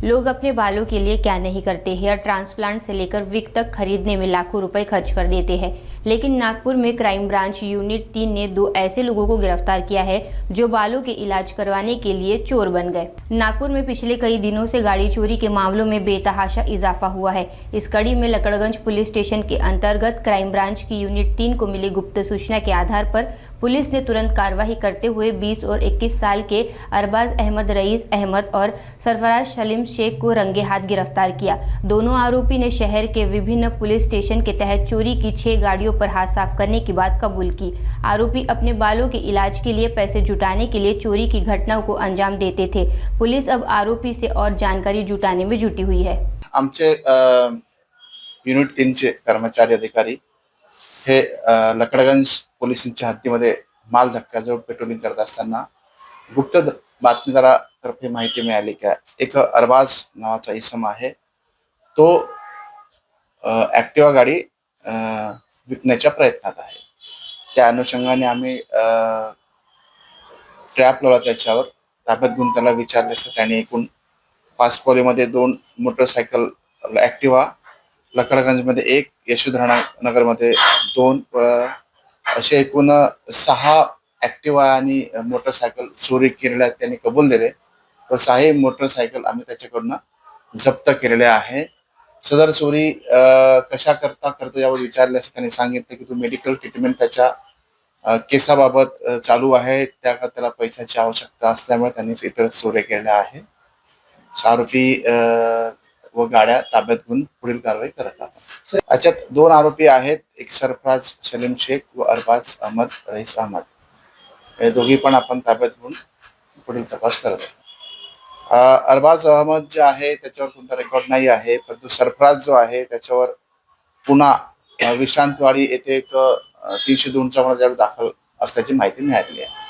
लोग अपने बालों के लिए क्या नहीं करते। हेयर ट्रांसप्लांट से लेकर विग तक खरीदने में लाखों रुपए खर्च कर देते हैं। लेकिन नागपुर में क्राइम ब्रांच यूनिट 3 ने 2 ऐसे लोगों को गिरफ्तार किया है जो बालों के इलाज करवाने के लिए चोर बन गए। नागपुर में पिछले कई दिनों से गाड़ी चोरी के मामलों में बेतहाशा इजाफा हुआ है। इस कड़ी में लकड़गंज पुलिस स्टेशन के अंतर्गत क्राइम ब्रांच की यूनिट 3 को मिली गुप्त सूचना के आधार पर पुलिस ने तुरंत कार्रवाई करते हुए 20 और 21 साल के अरबाज अहमद, रईस अहमद और सरफराज सलीम शेख को रंगे हाथ गिरफ्तार किया। दोनों आरोपी ने शहर के विभिन्न पुलिस स्टेशन के तहत चोरी की 6 गाड़ियों पर हाथ साफ करने की बात कबूल की। आरोपी अपने बालों के इलाज के लिए पैसे जुटाने के लिए चोरी की घटनाओं को अंजाम देते थे। पुलिस अब आरोपी से और जानकारी जुटाने में जुटी हुई है। आमचे युनिट 3 चे कर्मचारी अधिकारी हे लकडगंज पोलिसांच्या हद्दीमध्ये माल धक्काजवळ पेट्रोलिंग करत असताना गुप्त बातमीदारातर्फे माहिती मिळाली की एक अरबाज नावाचा इसम आहे, तो ऍक्टिवा गाडी विकण्याच्या प्रयत्नात आहे। त्या अनुषंगाने आम्ही ट्रॅप लावला, त्याच्यावर ताब्यात घेऊन त्याला विचारले असता त्याने एकूण 5 पोलेमध्ये 2 मोटरसायकल ऍक्टिवा, लकडगंजमध्ये 1, यशोधरा नगरमध्ये 2, असे एकूण 6 ऍक्टिवा आणि मोटरसायकल चोरी केलेल्या त्यांनी कबूल दिले व 6 मोटरसायकल आम्ही त्याच्याकडून जप्त केलेले आहे। सदर चोरी कशा करतो यावर विचारले असता त्यांनी सांगितलं की तो मेडिकल ट्रीटमेंट त्याच्या केसाबाबत चालू आहे, त्याला पैशाची आवश्यकता असल्यामुळे त्यांनी इतर चोरी केल्या आहे। आरोपी व गाड्या ताब्यात घेऊन पुढील कारवाई करत आहोत। याच्यात 2 आरोपी आहेत, एक सरफराज सलीम शेख व अरबाज अहमद, रईस अहमद, हे दोघी पण आपण ताब्यात घेऊन पुढील तपास करत आहोत। अरबाज अहमद जे आहे त्याच्यावर कोणता रेकॉर्ड नाही आहे, परंतु सरफराज जो आहे त्याच्यावर पुन्हा विश्रांतवाडी येथे एक 302 चा गुन्हा दाखल असल्याची माहिती मिळाली आहे।